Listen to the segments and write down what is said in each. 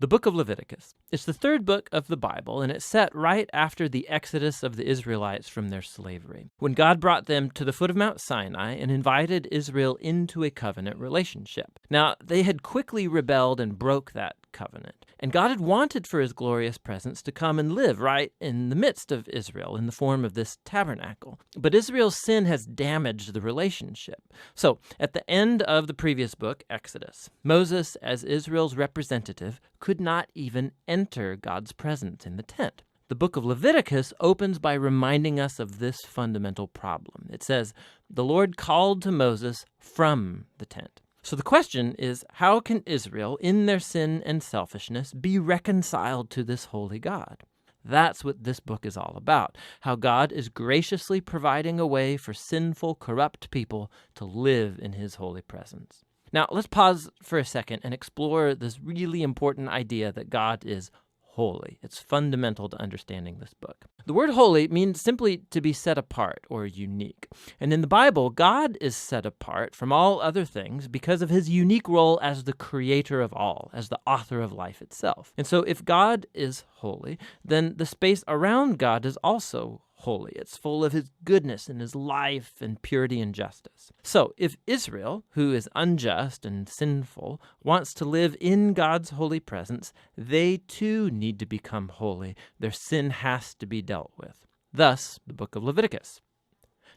the book of Leviticus. It's the third book of the Bible, and it's set right after the exodus of the Israelites from their slavery, when God brought them to the foot of Mount Sinai and invited Israel into a covenant relationship. Now, they had quickly rebelled and broke that covenant, and God had wanted for his glorious presence to come and live right in the midst of Israel in the form of this tabernacle. But Israel's sin has damaged the relationship. So, at the end of the previous book, Exodus, Moses, as Israel's representative, could not even enter God's presence in the tent. The book of Leviticus opens by reminding us of this fundamental problem. It says, "The Lord called to Moses from the tent." So the question is, how can Israel, in their sin and selfishness, be reconciled to this holy God? That's what this book is all about, how God is graciously providing a way for sinful, corrupt people to live in his holy presence. Now, let's pause for a second and explore this really important idea that God is holy. It's fundamental to understanding this book. The word holy means simply to be set apart or unique. And in the Bible, God is set apart from all other things because of his unique role as the creator of all, as the author of life itself. And so if God is holy, then the space around God is also holy. It's full of his goodness and his life and purity and justice. So if Israel, who is unjust and sinful, wants to live in God's holy presence, they too need to become holy. Their sin has to be dealt with. Thus, the book of Leviticus.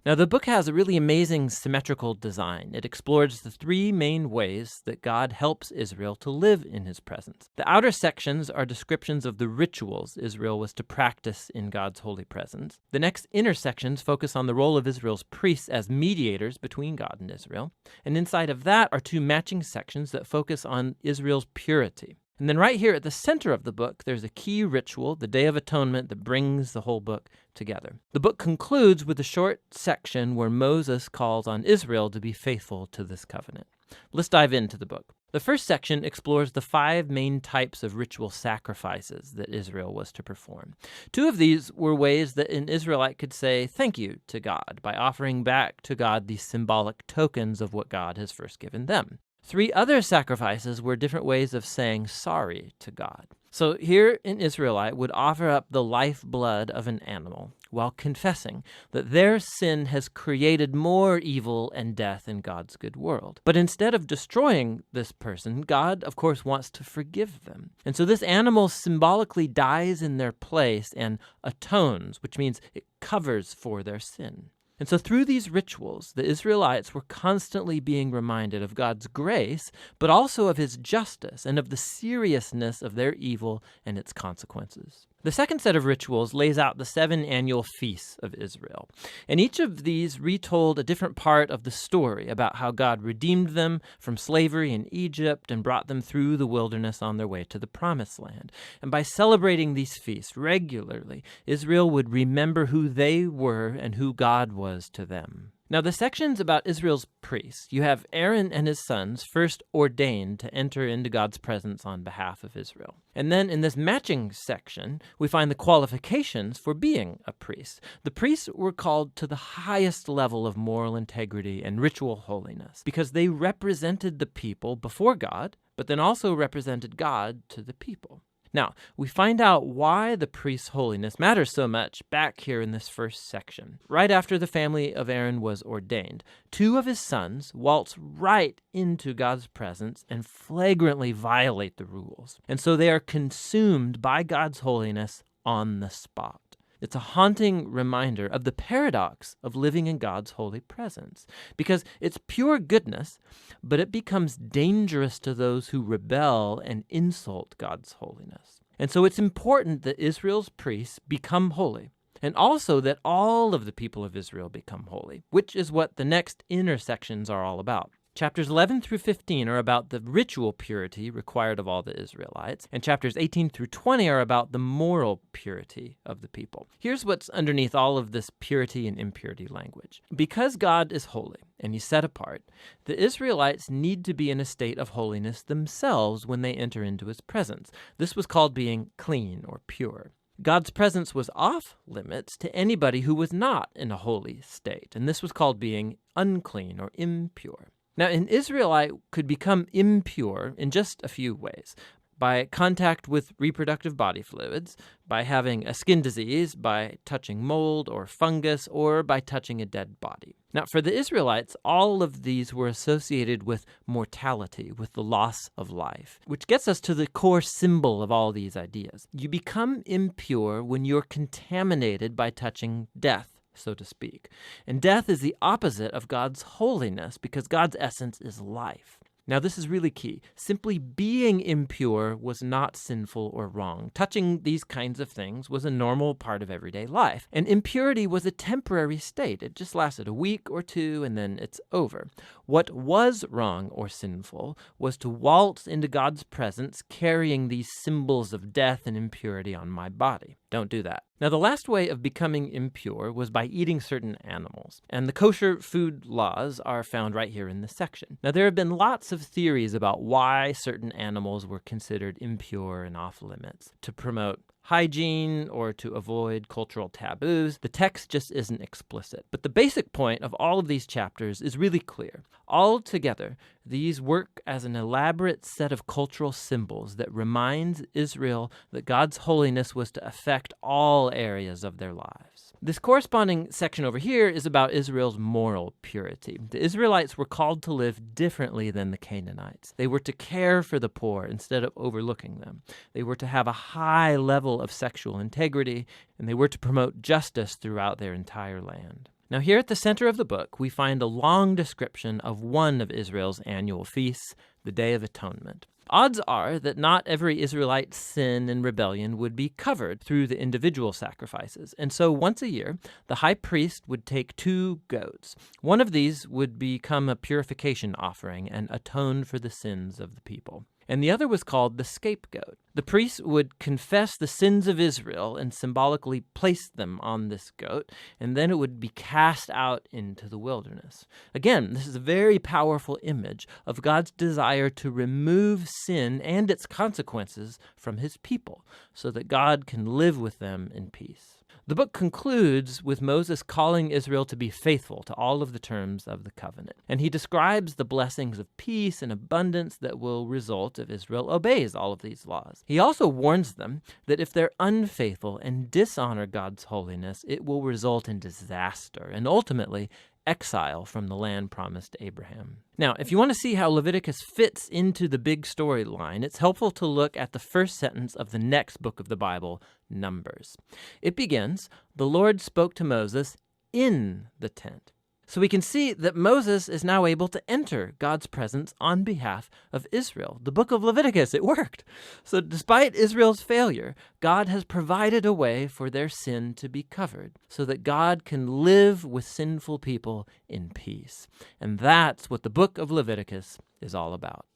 Now, the book has a really amazing symmetrical design. It explores the three main ways that God helps Israel to live in his presence. The outer sections are descriptions of the rituals Israel was to practice in God's holy presence. The next inner sections focus on the role of Israel's priests as mediators between God and Israel. And inside of that are two matching sections that focus on Israel's purity. And then right here at the center of the book, there's a key ritual, the Day of Atonement, that brings the whole book together. The book concludes with a short section where Moses calls on Israel to be faithful to this covenant. Let's dive into the book. The first section explores the 5 main types of ritual sacrifices that Israel was to perform. 2 of these were ways that an Israelite could say thank you to God by offering back to God these symbolic tokens of what God has first given them. 3 other sacrifices were different ways of saying sorry to God. So here an Israelite would offer up the lifeblood of an animal while confessing that their sin has created more evil and death in God's good world. But instead of destroying this person, God, of course, wants to forgive them. And so this animal symbolically dies in their place and atones, which means it covers for their sin. And so through these rituals, the Israelites were constantly being reminded of God's grace, but also of his justice and of the seriousness of their evil and its consequences. The second set of rituals lays out the 7 annual feasts of Israel. And each of these retold a different part of the story about how God redeemed them from slavery in Egypt and brought them through the wilderness on their way to the Promised Land. And by celebrating these feasts regularly, Israel would remember who they were and who God was to them. Now, the sections about Israel's priests, you have Aaron and his sons first ordained to enter into God's presence on behalf of Israel. And then in this matching section, we find the qualifications for being a priest. The priests were called to the highest level of moral integrity and ritual holiness because they represented the people before God, but then also represented God to the people. Now, we find out why the priest's holiness matters so much back here in this first section. Right after the family of Aaron was ordained, 2 of his sons waltz right into God's presence and flagrantly violate the rules. And so they are consumed by God's holiness on the spot. It's a haunting reminder of the paradox of living in God's holy presence, because it's pure goodness, but it becomes dangerous to those who rebel and insult God's holiness. And so it's important that Israel's priests become holy, and also that all of the people of Israel become holy, which is what the next inner sections are all about. Chapters 11 through 15 are about the ritual purity required of all the Israelites, and chapters 18 through 20 are about the moral purity of the people. Here's what's underneath all of this purity and impurity language. Because God is holy and he's set apart, the Israelites need to be in a state of holiness themselves when they enter into his presence. This was called being clean or pure. God's presence was off limits to anybody who was not in a holy state, and this was called being unclean or impure. Now, an Israelite could become impure in just a few ways. by contact with reproductive body fluids, by having a skin disease, by touching mold or fungus, or by touching a dead body. Now, for the Israelites, all of these were associated with mortality, with the loss of life, which gets us to the core symbol of all these ideas. You become impure when you're contaminated by touching death, so to speak. And death is the opposite of God's holiness because God's essence is life. Now, this is really key. Simply being impure was not sinful or wrong. Touching these kinds of things was a normal part of everyday life. And impurity was a temporary state. It just lasted a week or two, and then it's over. What was wrong or sinful was to waltz into God's presence carrying these symbols of death and impurity on my body. Don't do that. Now, the last way of becoming impure was by eating certain animals, and the kosher food laws are found right here in this section. Now, there have been lots of theories about why certain animals were considered impure and off limits. To promote hygiene or to avoid cultural taboos, the text just isn't explicit. But the basic point of all of these chapters is really clear. Altogether, these work as an elaborate set of cultural symbols that reminds Israel that God's holiness was to affect all areas of their lives. This corresponding section over here is about Israel's moral purity. The Israelites were called to live differently than the Canaanites. They were to care for the poor instead of overlooking them. They were to have a high level of sexual integrity, and they were to promote justice throughout their entire land. Now, here at the center of the book, we find a long description of one of Israel's annual feasts, the Day of Atonement. Odds are that not every Israelite's sin and rebellion would be covered through the individual sacrifices. And so once a year, the high priest would take 2 goats. One of these would become a purification offering and atone for the sins of the people. And the other was called the scapegoat. The priest would confess the sins of Israel and symbolically place them on this goat, and then it would be cast out into the wilderness. Again, this is a very powerful image of God's desire to remove sin and its consequences from his people so that God can live with them in peace. The book concludes with Moses calling Israel to be faithful to all of the terms of the covenant. And he describes the blessings of peace and abundance that will result if Israel obeys all of these laws. He also warns them that if they're unfaithful and dishonor God's holiness, it will result in disaster and ultimately exile from the land promised to Abraham. Now, if you want to see how Leviticus fits into the big storyline, it's helpful to look at the first sentence of the next book of the Bible, Numbers. It begins, "The Lord spoke to Moses in the tent." So we can see that Moses is now able to enter God's presence on behalf of Israel. The book of Leviticus, it worked. So despite Israel's failure, God has provided a way for their sin to be covered so that God can live with sinful people in peace. And that's what the book of Leviticus is all about.